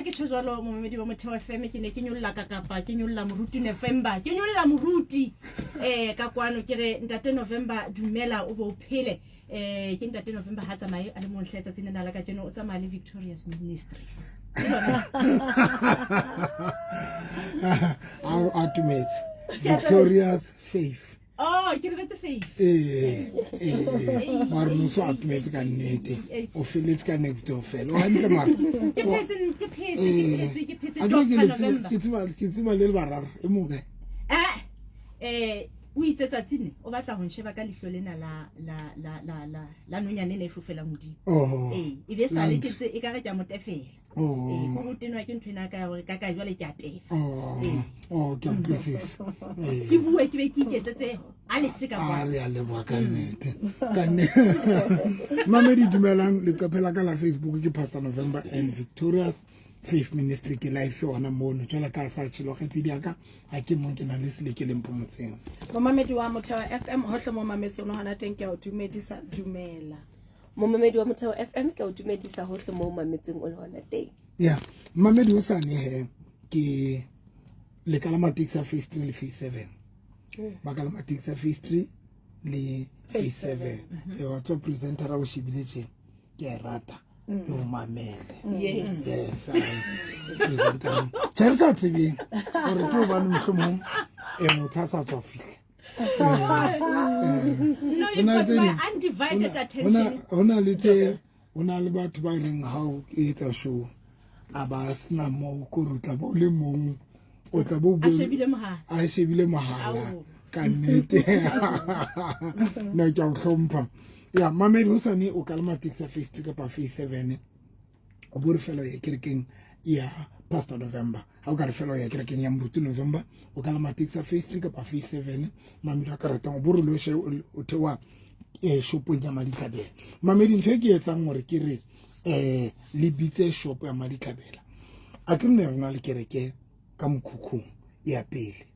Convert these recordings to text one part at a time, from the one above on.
ke tshojalo momedi wa Motheo FM ke ne ke nyolla ka kapa ke nyolla moruti November ke nyolla moruti ka kwano ke re ntate November dumela o bo phele ke ntate November ha tsamaye a le monhletsa tsena la ka jeno o tsamaya le Victorious Ministries our ultimate Victorious Faith. Oh, ke re betse Faith. Mara no so ultimate ka nnete. O feletse ka next door fela. O hantle mara. Ke phetse November. Ke tsima le bararo e mo kae? O itsetsa tsine o batla ho nsheba ka lihlo lena la nonyane ne fufela modimo e be sa le ke tse e ka re tja motefela go go tenwa ke nthwena ka hore ka jwale ke a tefa ke utlwisisa ke bue ke be ke iketsetse a le se ka ba re a leboa ka nnete Mamedi dumelang le kapela ka la Facebook ke Pastor November and Victorious Faith Ministry ke live yona mono tsela ka sa tshilo kgetsi diaka a ke mo ke na le sele ke lempo motseng Mamedi wa Motheo FM hohle mo mametsono hana teng ke a dumedisa dumela Mamedi wa Motheo FM ke a dumedisa hohle mo mametseng o le hona teng yeah Mamedi o sane he ke le kala matrix a phase 3 le phase 7 makala matrix a phase 3 le phase 7 e wa tso presenter a o shibiletse ke rata yo mamele yes presenter chersa tsebi ore ke ba nmhlomong e mothatsa tswa fihla no you got my undivided attention ona le batho ba reng ha o etsa show aba sna mo ko rutla bo le mong o tla bo a shebile mohala ka nnete no ke a hlompha ya Mamedi ho sane o kalama taxi phase 2 ka phase 7 o bo re fela ya kerekeng ya Pastor November ha o ka re fela ya kerekeng ya Moruti November o kalama taxi phase 3 ka phase 7 Mamedi a ka rata o bo re lo she o thewa shopong ya Madikabela Mamedi nthe ke etsang hore ke re le bitse shop ya Madikabela a ke nne rena le kereke ka mokhukhung ya pele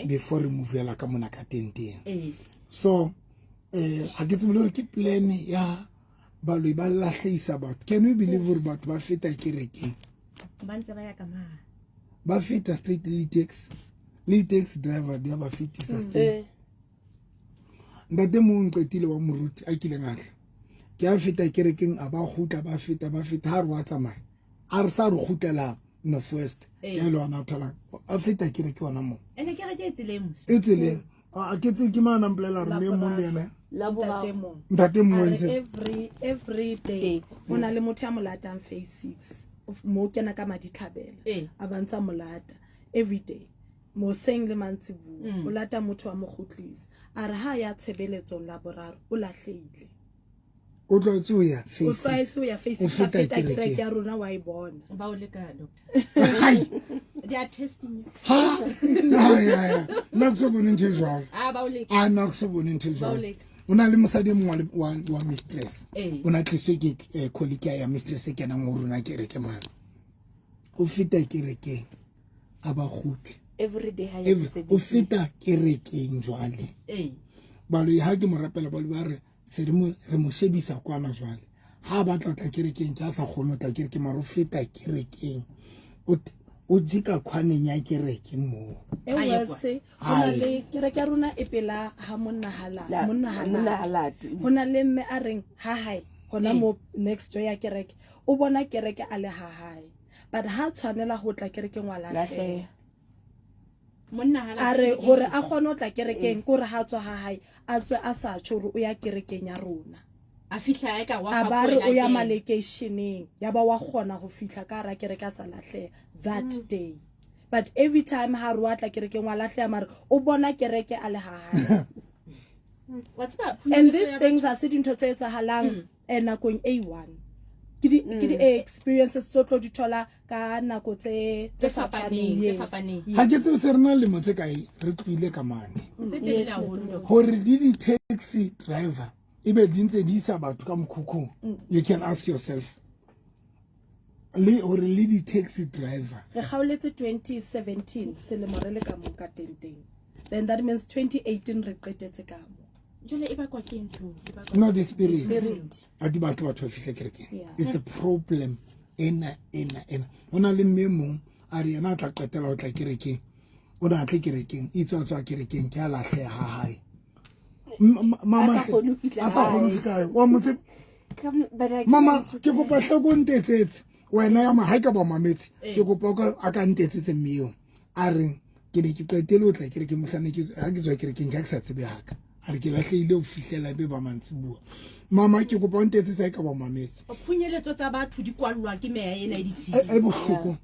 before re move la ka mona ka tenteng so ha ke tsebile ke plan ya baloi ba lahlisa batho can you believe hore batho ba feta kerekeng ba ntse ba ya ka mara ba feta street le taxi driver dia ba fitisa street ndate mo nqetile wa moruti a kile ngahla ke a feta kerekeng a ba gutla ba feta ha re wa tsamaya a re sa re gutlela no first ke lo ana thola a feta kereke ona mo ene ke re ke etsele a ke tse ke mana mplela re ne mo le ena la boratemo ntate mo every day ona le motho ya molatang phase 6 mo kena ka Madikabela a bantsa molata every day mo seng le mantsibu o lata motho wa moghutlisa a re ha ya tshebeletso la boraro o lahleile o tlo tsuya face o feta kereke ya rona wa e bona ba o le ka doctor they are testing ya na so bona ntse jwang ba o le na so bona ntse jwang una le mosadi mongwe wa mistress una tliswe ke colleague ya mistress ke nang o rona kereke man o feta kereke aba gutli every day ha o feta kerekeng jwale baloi ha ke mo rapela ba le ba re se re mo shebisa kwana jwale ha ba tla kerekeng ka sa kgone ta kereke maro feta kerekeng o jika khwaneng ya kereke mo se ona le kereke runa e pela ha monna hala hona le mme a reng ha hai hona mo next door ya kereke o bona kereke a le ha hai but ha tshwanela ho tla kerekeng wa lahle monna hala are hore a khone o tla kerekeng ko re ha tswa ha hai a tswe a sa tshore o ya kerekeng ya rona a fihla ka wa fa bare o ya mallocationeng ya ba wa khona go fihla ka ra kereka sa lahle that day but every time ha re wa tla kerekeng wa lahle mara o bona kereke a le ha hai what's about and these things are sitting to say tsa halang nakong A1 ke di experiences so tlo di thola ka nako tse fapaneng ha ke se se rena le motse kae re twile ka mane hore di taxi driver ibe dintse di sa batho ka mokhukhung you can ask yourself or le taxi driver re gaoletse 2017 se le morele ka mo ka tenteng then that means 2018 re qetetse ka mo not the spirit adi batho ba fihla kerekeng it's a problem o na le mme mong a re yena a tla qetela o tla kerekeng o na tle kerekeng itswa kerekeng ke a lahle ha hae mama a sa kgone ho fihla wa motse mama ke kopa hloko ntetsetse wena ya ha ka ba mametse ke kopa ka aka ntetsetse mmeo a re ke ne ke qetele o tla kerekeng mohlane ke ha ke tswa kerekeng ka sa tsebe haka a re ke lahlehile o fihlela be ba mantsi bua mama ke kopa ntetsetse ka ba mametse o phunyeletso tsa batho di kwallwa ke meya ena ditsi e bohloko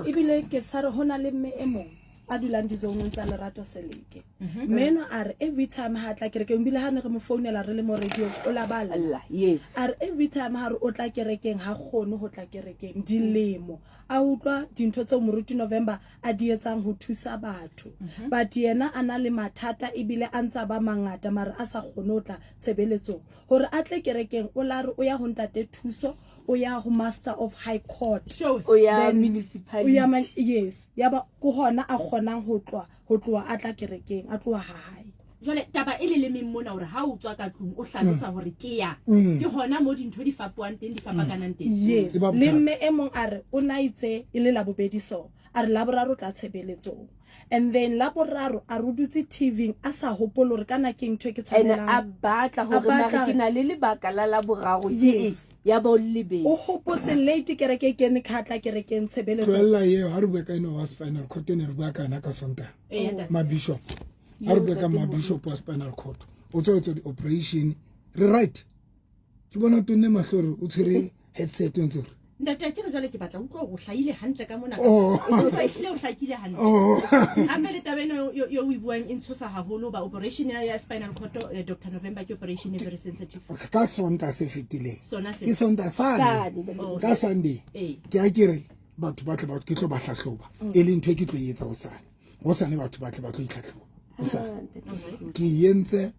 ebile ke sa re hona le mme emong a dulang dizonong tsa Lerato Seleke meno a re every time ha tla kerekeng bile ha ne re mo founela re le mo radio o la bala yes a re every time ha re o tla kerekeng ha kgone ho tla kerekeng dilemo a utlwa dintho tse moruti November a di etsang ho thusa batho but yena ana le mathata ebile a ntsa ba mangata mara a sa kgone ho tla tshebeletsong hore a tle kerekeng o la re o ya ho ntate thuso o ya ho master of high court o ya municipality yes yaba ko hona a kgonang ho tloa a tla kerekeng a tloa ha hae jole taba e le lemeng mona hore ha o tswa ka tlung o hlalosa hore ke ya ke hona mo dintho di fapuang teng di fapakanang teng yes le mme emong a re o na itse e le la bobediso a re la boraro tla tshebeletsong and then la boraro a rudutse TV a sa hopolo re kana ke ntwe ke tshwanelang a batla hore mara ke na le lebaka la boraro ke ya ba lebe o hopotse late kereke ke ne khatla kerekeng tshebeletsong tloela ye ha re bua ka ino wa spinal cord ne re bua kana ka sonta ma bishop ha re bua ka ma bishop wa spinal cord o tsotso di operation re right ke bona tonne mahlore o tshire headset o ntse ndata ke re jwale ke batla utlwa go hlaile hantle ka mona o hlaile o hlakile hantle ha me le tabeno yo o buang in tshosa haholo ba operation ya spinal cord Dr November ke operation very sensitive ka sonta se fitile sona se ke sonta sane ka Sunday ke a kere batho ba tle ba ke tlo ba hlahloba e le ntwe ke tlo etsa o sane batho ba tle ba tlo itlhatlhoba o sa ke yentse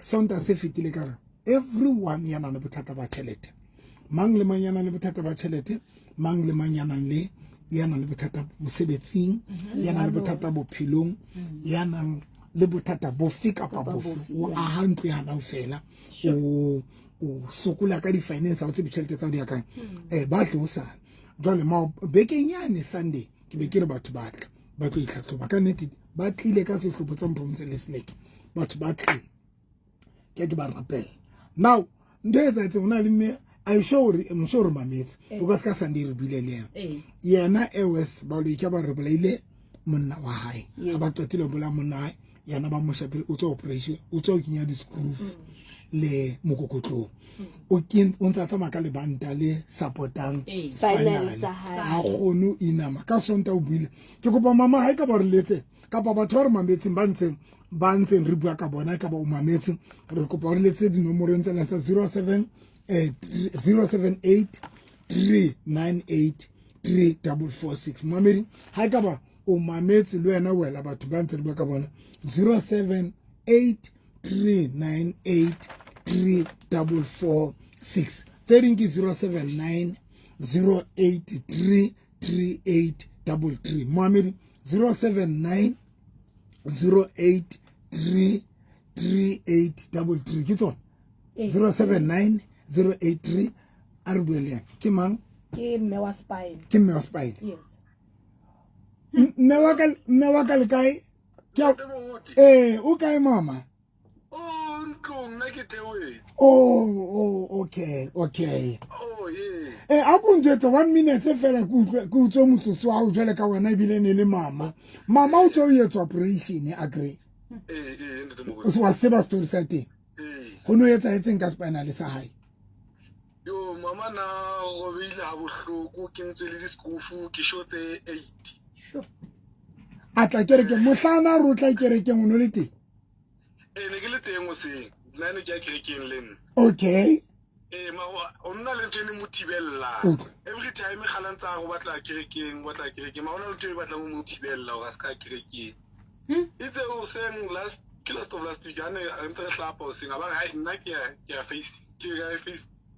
sonta se fitile ka everyone yana le bothata ba tšhelete mang le manyana le bothata ba tšhelete mang le manyana le yana le bothata mosebetsing yana le bothata bophelong yana le bothata bofe kapa bofe o a hantwe hana o fela o sokola ka di finance o tse ditšhelete tsa di akang ba tlo sana jwale ma bekeng yane Sunday ke be ke re batho ba tlo itlhatlhoba ka nnete ba tlile ka sehlopo tsa Mpomse le Seleke batho ba tlile ke ba rapela now ndeza tse una le me I'm sure mametse because ka Sunday re bile le yena ewes ba lo ikaba re bolaile monna wa hae ba totile bola monna hae yana ba mo shapile o tso operation o tso kinya di screws le mokokotlo o ntsa tsama le banta le supportang spinal ha gonu inama ka sonta o buile ke kopa mama ha ka ba re letse ka ba batho ba re mametseng ba ntseng re bua ka bona ka ba o mametseng re kopa re letse di nomoro ntse la 078 398 3446 mamedi ha ka ba o mametse le wena wela batho ba ntse re bua ka bona 078 398 3446 tsedinki 079 083 3833 mamedi 079 083 3833 ke tsona 079 083 arbuelian ke mang ke mme wa spine yes mme wa ka le kae o kae mama okay a go ntse 1 minute fela ku tswa motsotso wa o jwale ka wena ibile ne le mama o tswa o yetsa operation agree o swa seba story sa teng go no yetsa etseng ka spinal sa hae yo mama na go bile a bohloko ke ntse le diskofu ke shote 8 sure atla kereke mohlana ro tla kereke ngono le teng ne ke le teng o se nna ne ke kerekeng len okay ma o nna le tsene mothibella every time khalantsa go batla kerekeng ma ona le tebe batla mo mothibella o ska kerekeng itse o seng last week ane ntse re hlapa o seng aba ha nna ke ya face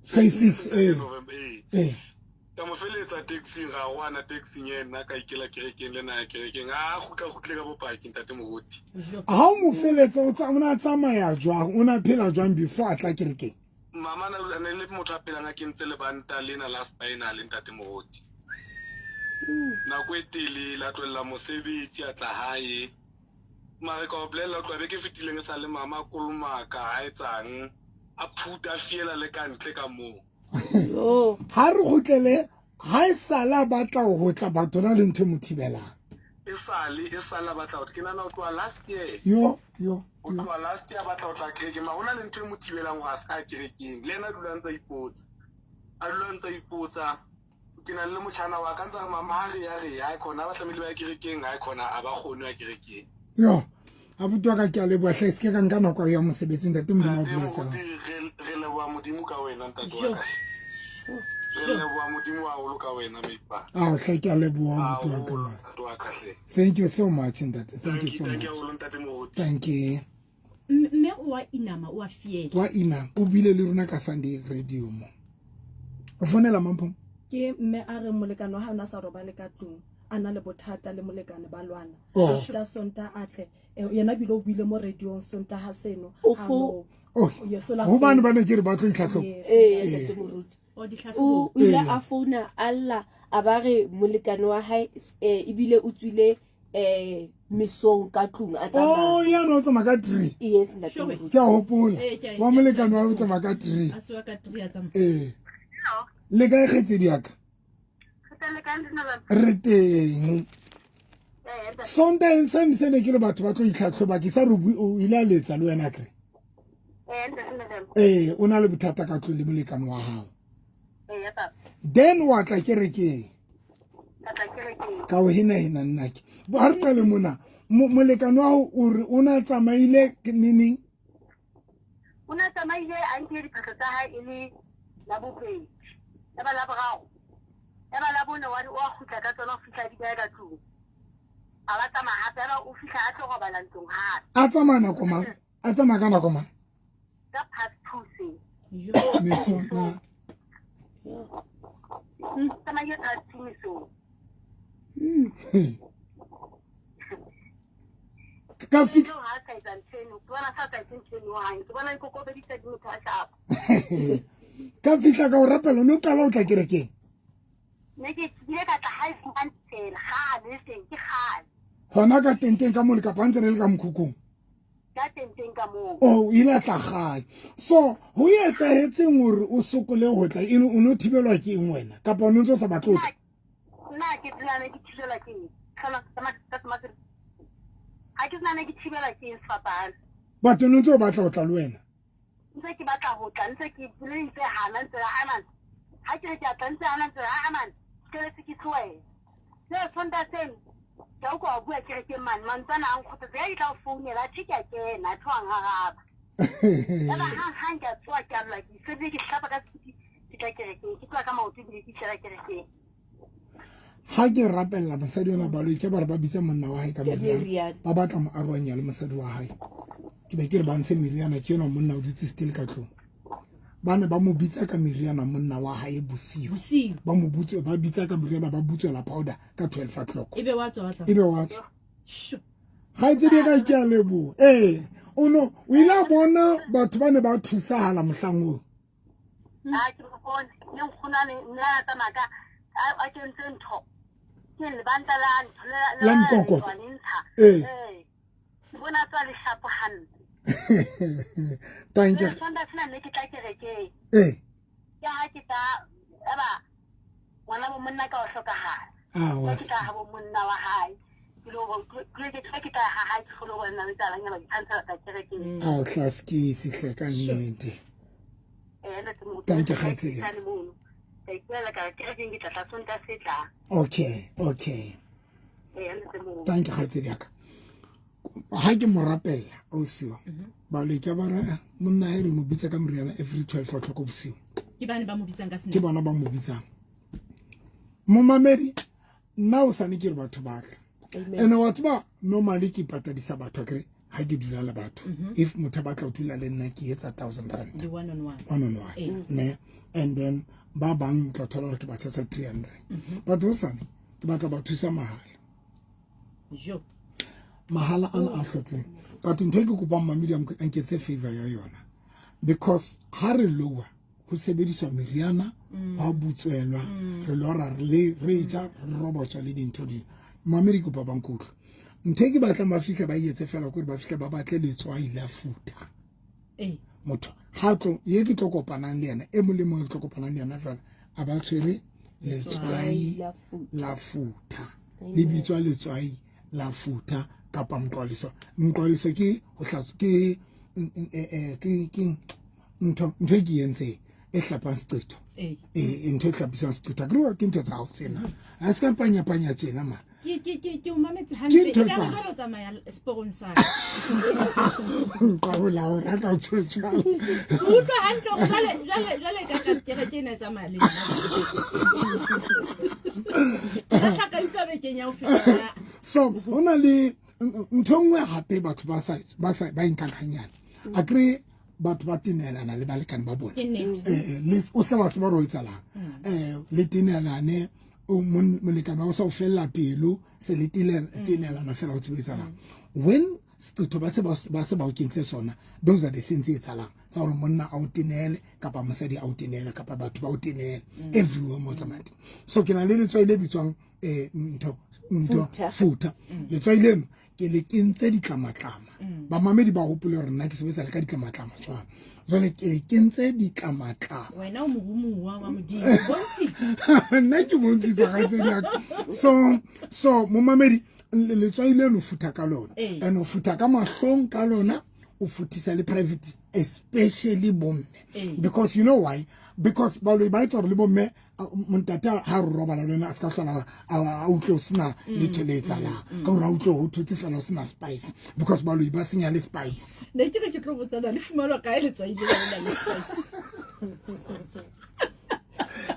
6 ka mo feletsa taxi ga wana taxi yena ka ikela kerekeng le na kerekeng a go ka bopaki ntate mogoti ha o mo feletsa o tsamaya jwang o na phela jwang before atla kerekeng mama na ne le motho a pelang a kentse lebanta lena la spinal ntate Moruti. Nako e tele la tlolla mosebetsi a tla hae. Mare ka bolela tlo be ke fitileng sa le mama a kolomaka a etsang a phuta fiela le kantle ka moo. Ha re gotlele ha e sala batla go tla batho na le ntwe mothibela. E sala batla go ke nana o tloa last year. Yo. O tloa last year batla go tla kereke ma hona le ntwe mothibelang go a ska kerekeng. Le ena dula ntse ipotsa. A dula ntse ipotsa. Ke na le motjhana wa ka ntse mama ha re ya khona ba tlamehile ba kerekeng ha khona a ba kgone wa kerekeng. Yo. Abutwa ka ke le bua hle se ka nka nako ya mosebetsi ntate Modimo o blessa. Re le bua modimo ka wena ntate wa ka. Re le bua modimo wa o ka wena meipa. Ah hle ke le bua motho wa ka. Thank you so much ntate. Thank you so much. Thank you. Mme wa inama wa fiela. Wa ina o bile le runa ka Sunday radio mo. O fonela mampo. Ke mme a re molekano ha ona sa roba le ka tlung. Ana le bothata le molekane ba lwana. Ka sonta atle yena bile o bile mo radio sonta ha seno. Oh ho bana ba ne ke re ba tlo itlhatlo. Ntate Moruti. O ile a founa alla a ba re molekane wa hae e bile o tswile misong ka tlung a tsamaya. Ya no tsama ka 3. Yes ntate Moruti. Ke a hopola. Wa molekane wa tsama ka 3. A tswa ka 3 a tsamaya. Le ka khetse diaka. Re teng. Sonda ensem se ne ke le batho ba tlo itlhatlho ba ke sa re o ile a letsa le wena kre. O na le bothata ka tlo le molekane wa hao. Then wa tla kerekeng. Ka o hina nna ke. Bo ha re qale mona molekane wa o re o na tsamaile nini? O na tsamaile a nke diphatlo tsa hae ile la bopedi. Ya ba la borao. Ya ba la bona wa khutla ka tsona o fihla di ba ka tlung. A ba tsamaya hape ba o fihla a tlo go bala ntlong hape. A tsamaya nako mang? A tsamaya ka nako mang? Ka past 2 Meso na. Tsamaya ka timiso. Ka fit. Ha ka tsantsheno, bona sa tsantsheno wa hae. Bona go go bedisa di motho a sa. Ka fitla ka o rapela no kala o tla kerekeng. Neke tsile ka tla hae fantsela ha le seng ke khale. Hona ka tenteng ka mo le ka pantse re le ka mkhukung. Ka tenteng ka mo. Oh ile tla gale. So ho etsahetseng hore o sokole ho tla o no thibelwa ke eng wena ka pa o ntse o sa batlo tla. Nna ke tsela ne ke thibelwa ke eng. Kana tama ha ke tsena ne ke thibelwa ke eng fapana. Batho no ntse o batla ho tla le wena. Ntse ke batla ho tla ntse ke ntse hana ntse aman. Ha ke re ke tla ntse hana ntse aman. Ke re ke tsoe. Le sonda sen. Ka go bua ke re ke man tsana ang khotse ya ke tla founela thika ke na twang ha. Ya ba ha ka tswa ka la ke se ke hlapa ka ke tla ke re ke tla ka maoto bile ke tshela ke re ke. Ha ke rapella mosadi ona ba lo ke ba re ba bitsa monna wa hae ka moriana ba batla mo arwanya le mosadi wa hae ke be ke re ba ntshe meriana ke yona monna o ditse still ka tlong bana ba mo bitsa ka meriana monna wa hae bosiu ba mo butse ba bitsa ka meriana ba butsela powder ka 12 o'clock ebe wa tswa ha itse di ka ke a lebo o no o ila bona batho ba ne ba thusahala mohlango ha ke bona ne khona ne nna ta maka a ke ntho ke le banta la nkoko bona tsa le shapo han thank you sonda tsena ne ke tla kereke ya ha ke ta aba wana mo monna ka o hlokahala wa ka ha bo monna wa hae ke lo ke ta ha ha ke kholo bona le tsala nya ba tshantsa ka kereke hlaski se hleka nnete thank you khatsedi okay thank you khatsedi ka ha ke mo rapella o sio ba le ke bara monna e re mo bitsa ka moriana every 12 o'clock bosiu ke bana ba mo bitsang ka sena ke bana ba mo bitsang mo mamedi nna o sane ke re batho ba tla ene wa tsba normally ke patadisa batho kre ha ke dula le batho if motho ba tla o dula le nna ke etsa 1000 rand the one on one ne and then ba bang tla thola re ke ba tsatsa 300 but o sane ke batla ba thusa mahala ana a hlotse but ntho ke kopa mamedi a nketse favor ya yona because ha re lowa go sebediswa meriana wa butswelwa re lora re ja robotsa le dintho di mamedi go ba bankotlo nthe ke batla mafihla ba yetse fela gore ba fihla ba batle letswai la futa motho ha tlo ye ke tlo kopanang le yena e molemo ke tlo kopanang le yena fela a ba tshwere letswai la futa le bitswa letswai la futa kapa mqwaliso ke ho hlatsa ke ntho ke yentse e hlapang sqetho ntho e hlapisang sqetho ke ke ntho tsa ho tsena a se ka panya tsena ma ke o mametse hantle ka ba lo tsamaya sponsor ka ho la ora ka tshotsa utlwa hantle jale ka ke na tsamaya le nna ka itse be kenya o fela so hona le ntongwe hape batho ba inkakanyana a kre batho ba tinelana le balekane ba bona le o ska batho ba ro itsala le tinelane o molekane o sa o fella pelo se le tinelana fela o tsebetsala when stutho ba se ba o kentse sona those are the things itsalang sa gore monna a o tinele kapa mosadi a o tinele kapa batho ba o tinele everywhere mo tsamati so ke na le letswa ile bitswang ntho futa letswa ile ke le kentse ditlamatlama ba mamedi ba hopole gore nna ke sebetsa le ka ditlamatlama jwang jwale ke kentse ditlamatlama wena o mohumu wa modimo bonsi nna ke bontitsa ga tse dia so mo mamedi letswa ile no futa ka lona and o futa ka mahlong ka lona o futisa le private especially bomme because you know why because ba lo ba tsore le bomme montata ha roba la lona a ska hlola a utlo sina le theletsala ka ora utlo ho thutse fela sina spice because ba lo ba senya le spice ne ke tlo botsana le fumalo ka ile tswa ile le spice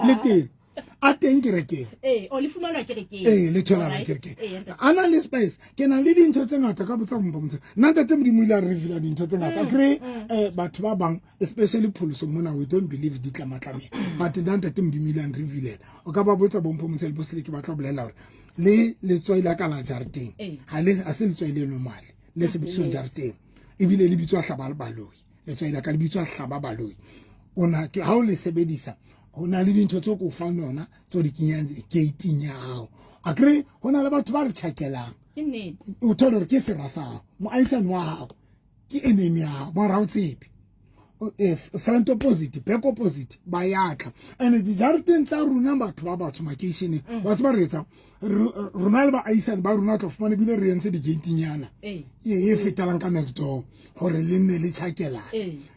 le teng a teng ke reke o le fumalo ke reke le thola la ke reke ana le spice ke na le dintho tse ngata ka botsa mbombotse nna tate modimo ile a reveal dintho tse ngata kre batho ba bang especially pholoso mona we don't believe ditlamatlame but nna tate modimo ile a reveal o ka ba botsa bompomotse le bosele ke batla bolela hore le tswa ile ka la jarteng ha le a se le tswa ile normal le se bitso jarteng ebile le bitswa hlaba baloi le tswa ile ka le bitswa hlaba baloi ona ke ha o le sebedisa hona le dintho tse go fa nona tso di kenyang gating ya hao a kre hona le batho ba re tšhakelang ke nnete o thola re ke serasa mo aisane wa hao ke enemy ya hao mo ra o tsepe front opposite back opposite ba yatla and di jarteng tsa runa batho ba batho makeišene batho ba re etsa rona le ba aisane ba runa tlo fumane bile re entse di gating yana e fetelang ka next door gore le nne le tšhakelang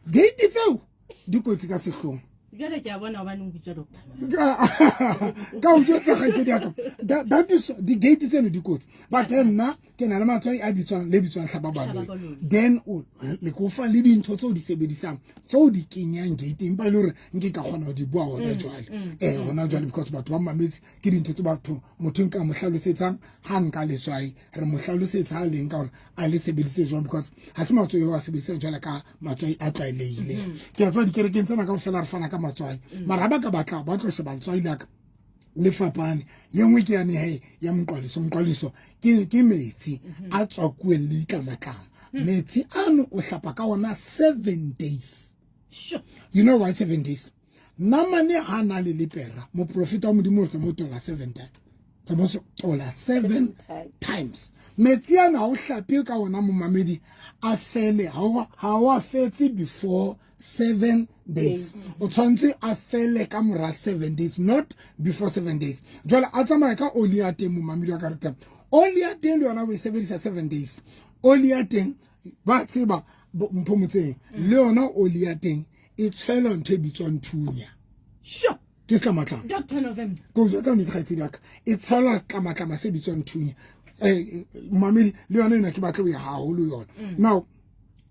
gate tseo di kotsi ka sehlong jale ke a bona ba neng bitsa doctor ka o jotsa ga tse diaka that is the gate tseno di kotsi but nna ke na le matswai a bitswang le bitswang hlaba baloi then o le go fa le dintho tse o di sebedisang tse o di kenyang gate empa ile hore nke ka kgona ho di bua hona jwale hona jwale because batho ba mametse ke dintho tse batho motho nka mo hlalosetsang ha nka letswai re mo hlalosetsa le nka hore a le sebedise jwang because ha se matswai o a sebedisa jwale ka matswai a tlwaelehile ke a tswa dikerekeng tsena ka fela re fana ka matswai mara ba ka batla ba tlo sheba letswai la ka le fapane ye nngwe ke yane he ya mqwaliso ke metsi a tswa kueng le ditlamatlama metsi ano o hlapa ka ona 7 days sure you know why 7 days namane ha na le lepera mo profeta wa modimo re mo tola 7 times tsamose tola 7 times metsi ana o hlape ka ona mo mamedi a fele ha wa fetse before 7 days o tshwantse a fele ka mora 7 days not before 7 days jwale a tsamaya ka oli ya teng mo mamedi wa ka reta oli ya teng le yona o e sebedisa 7 days oli ya teng ba tseba mphomotseng le yona oli ya teng e tshela ntho e bitswang thunya sure ke tlamatlama Dr. November go jotsa ne tshetse diaka e tshela tlamatlama se bitswang thunya mamedi le yona ena ke batla o ya haholo yona now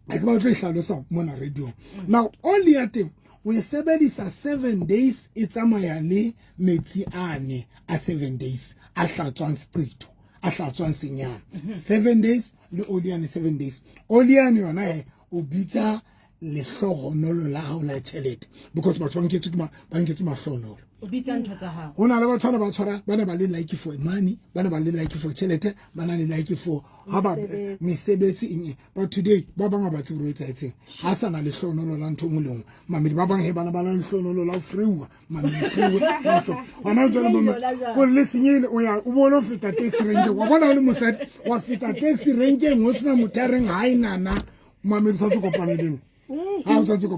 ke ba tlo ihlalosa mona radio now only ya teng o e sebedisa 7 days e tsamaya le metsi ane a 7 days a hlatswang sqetho a hlatswang senyana 7 days le oliane 7 days oliane yona o bitsa le hlohonolo la hao la tšhelete because batho ba nketse mahlohonolo o bitsa ntho tsa hao ho na le batho ba tshwara bana ba le like for money bana ba le like for chelete bana le like for ha ba mesebetsi eng but today ba banga ba tsebro etsa etseng ha sana le hlonolo la ntho ngolong mamedi ba bang he bana ba la hlonolo la freewa mamedi freewa ona jona mama ko le sinyele o ya o bona feta taxi range wa bona le mosadi wa feta taxi range mo sina motareng ha inana mamedi sa tlo kopaneleng ha o tsatse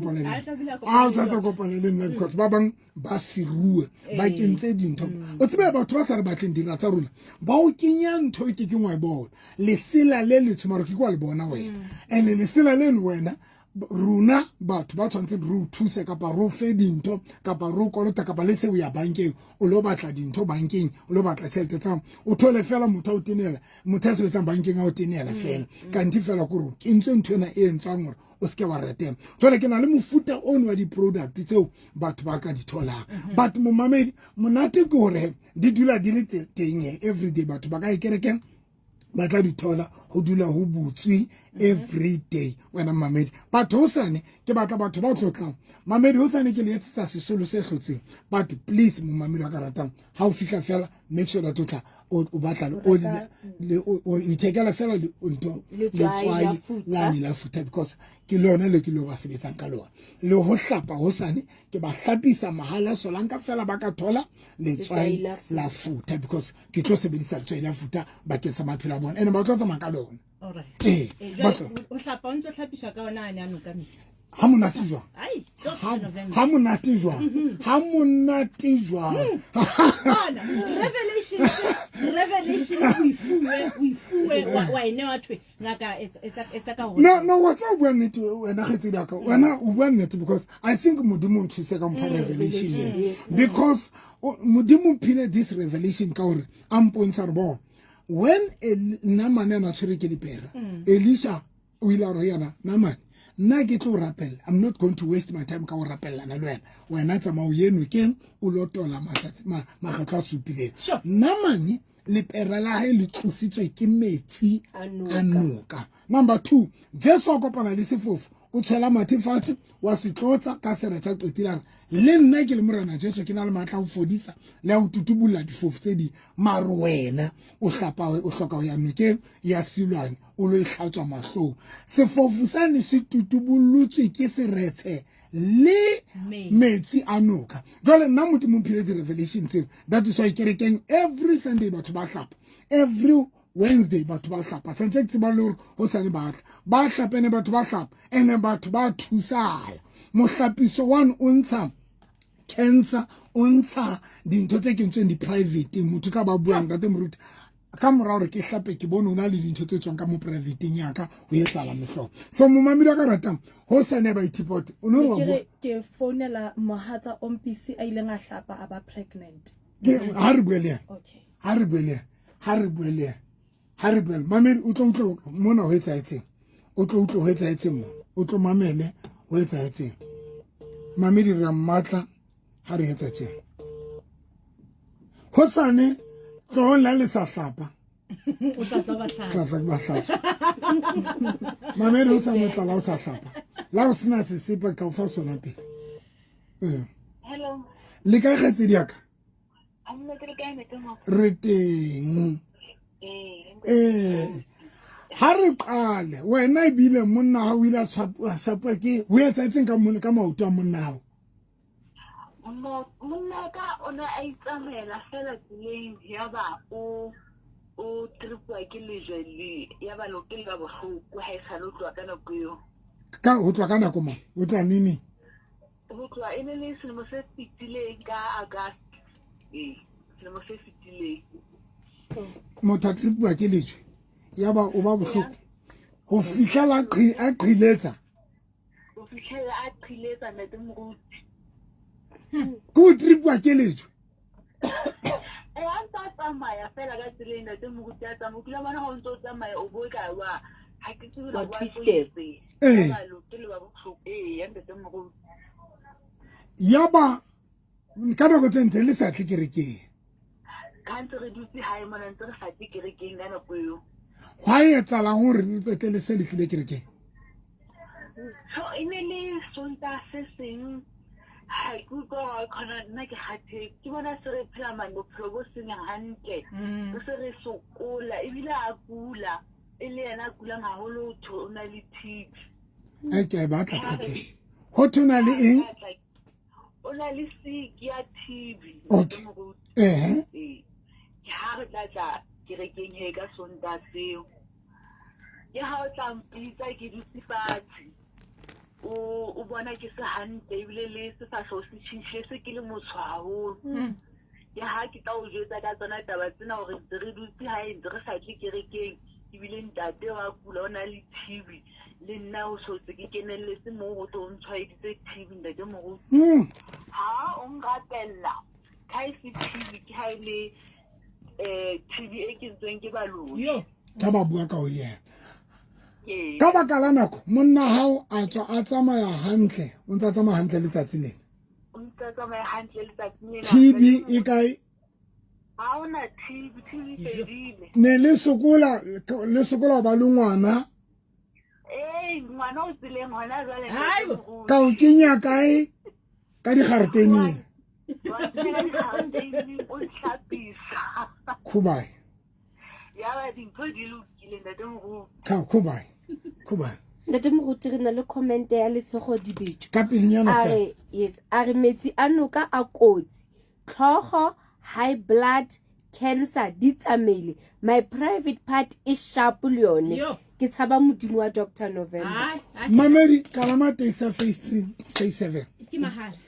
kopaneleng because ba bang ba sirue ba kentse dintho o tsebe batho ba sa re batleng dira tsa rona ba o kenya ntho ke ngwa bona le sela le le tsumaro ke kwa le bona wena ene le sela le wena runa batho ba tshwantse ru thuse ka pa ro fe dintho ka pa ro kolota ka pa le se o ya bankeng o lo batla dintho bankeng o lo batla tšhelete tsa o thole fela motho o tenela motho se betsa bankeng a o tenela fela ka nti fela go ro ke ntse ntho ena e ntswang gore o ske wa retema jole ke na le mofuta ono wa di product tseo batho ba ka di tholang but mo mamedi monate ke gore di dula di le teng every day batho ba ka ikereke ba tla di thola ho dula ho butswi every day wena mamedi batho hosane ke batla batho ba tlotlang mamedi hosane ke le etsa sesolo se hlotseng but please mo mamedi wa ka ratang ha o fihla fela make sure that o batla o itekela fela le ntho le tswai ngani la futa because ke lona le ke lo ba sebetsang ka lona le ho hlapa hosane ke ba hlapisa mahala solanka fela ba ka thola le tswai la futa because ke tlo sebedisa tswai la futa ba ke sa maphela bona ene ba tlo tsa makalona all right but o hlapa o ntse hlapiswa ka ona ane a nokamisa ha monate jwang ai ha monate jwang ha monate jwang revelation we fuwe wa ene wa thwe ngaka etsa ka hona no what's up when it wena khetse daka wena o bua nnete because I think modimo ntse ka mpha revelation here because modimo phile this revelation ka hore ampontsha re bona when namane na tshwere ke dipera Elisha o ila ro yana namane nna ke tlo rapella I'm not going to waste my time ka o rapella na lwena wena tsamao yeno keng o lotola matsatsi magatla supile namane le pera la hae le tlositswe ke metsi a noka number 2 Jesu a kopana le sefofu o tshela mathifatsi wa setlotsa ka seretsa qetilara le nna ke le morana Jesu ke na le matla ho fodisa le ho tutubulla difofu tse di maro wena o hloka ho ya nokeng ya silwane o lo ihlatswa mahlo sefofu sane se tutubullutswe ke seretse le metsi a noka jole nna motho mo phile di revelation tseo that is why kerekeng every Sunday batho ba hlapa every Wednesday batho ba hlapa sentse ke ba lo ho sane ba hlapene batho ba hlapa ene batho ba thusala mohlapiso one o ntsha cancer o ntsha dintho tse ke ntsweng di private motho tla ba buang ka moruti ka mora hore ke hlape ke bone una le dintho tse tswang ka mo private nyaka ho etsala mehlo so mo mamedi ka ratang ho sane ba itipot o no wa ke phonela mohatsa ompisi a ile nga hlapa aba pregnant ke ha re buele okay ha re buele mamedi o tlo mona ho etsa etseng o tlo ho etsa etseng mo o tlo mamele ho etsa etseng mamedi re matla ha re etsa tjena ho sane tlo la le sa hlapa o tla ba hlapa mamedi o sa motla la o sa hlapa la o sina se sepa ka fa sona pe hello le ka kgetsi diaka amna ke ka me tmo re teng ha re qale wena e bile monna ha o ile shapa ke ho etsa etseng ka monna ka maoto a monna hao monna ka ona a itsamela fela tseleng ya ba o tripwa ke lejeli ya ba lokile ba bohloko ha e sa lotlwa ka nako yo ka ho tlwa ka nako mo o tla nini ho tlwa ene le selemo se fitileng ka August selemo se fitileng motho tripwa ke lejwe ya ba o ba bohloko ho fihlela a qhiletsa o fihlela a qhiletsa nete moruti ko tripwa ke lejwe a ntse tsamaya fela ka tseleng nete moruti a tsamaya kila bona ho ntse tsamaya o bo ka wa ha ke tsebe ba twisted ba lokile ba bohloko ya nete moruti ya ba ka nako tse ntse le sa tlekerekeng ka ntse re dutse hae mona ntse re sa tlekerekeng ka nako eo why etsalang hore re petele se le kerekeng so ine le sonta se seng hai ku go khona nna ke khathe ke bona se re phela mane bophelo bo seng hantle se re sokola ebile a kula ele yena a kulang haholo o na le TB ke batla okay ho tuna le eng o na le sick ya TB okay ke ha re tla ke rekeng he ka sonta seo ke ha o tla mpitsa ke dutse fatshe o bona ke se hantle ebile le se sa so se tshintshile se ke le motho haholo ke ha ke tla o jwetsa ka tsona taba tsena hore re dutse ha e re sa tle kerekeng ebile ntate wa kula o na le TB le nna o so tse ke kenelletse mo go tlo ntshwaeditse TB ntate mo ha o ngatella ka ise TB ke ha ile TB e ke ntsweng ke baloi ka ba bua ka o yena ka baka la nako monna hao a tswa a tsamaya hantle o ntse a tsamaya hantle letsatsi lena TB e kae ha ona TB fedile ne le sokola ba le ngwana ngwana o tseleng hona jwale ka o kenya kae ka digareteneng o hlapisa khubai ya ba dintho di lokile ntate mo khubai ntate Moruti re na le comment ya Letshego Dibetso ka pelenyana fe yes a re metsi a noka a kotsi tlhogo high blood cancer di tsamaile my private part is sharp le yone ke tshaba modimo wa Dr November mamedi kalama taxi phase 3 phase 7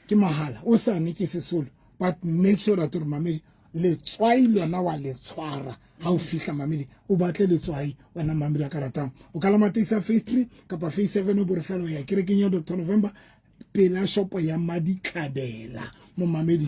ke mahala o sane ke sesolo but make sure that mamedi le tswai lona wa le tshwara ha o fihla mamedi o batle le tswai wena mamedi ka ratang o kalama taxi phase 3 kapa phase 7 o borefelo ya kerekeng ya Dr November pela shopo ya Madikabela mo mamedi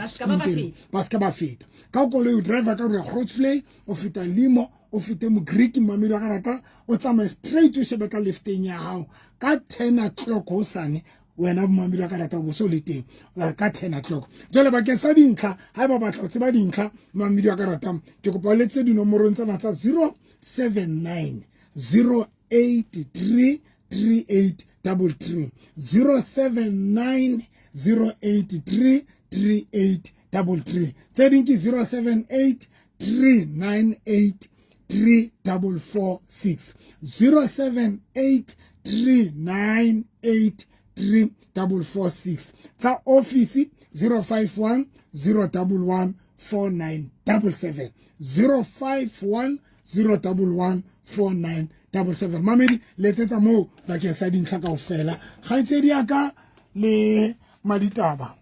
baska ba feta ka o le driver ka re Grootsley o feta Limo o fete mo Greek mamedi ka rata o tsama straight to shebeka lefteng ya hao ka 10 o'clock ho sane wena mamedi ka rata bo so le teng ka 10 o'clock jole ba ke sa dintlha ha ba batla tseba dintlha mamedi ka rata ke kopa letse dinomoro tsena tsa 079 083 3833 079 083 3833 setting ki 078 398 3446 078 398 3446 sa office 051 011 4977 051 011 4977 mamedi letsetsa mo ba ke sa dintlha kaofela ga itse di aka le maditaba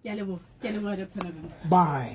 ke a lebo Dr November bye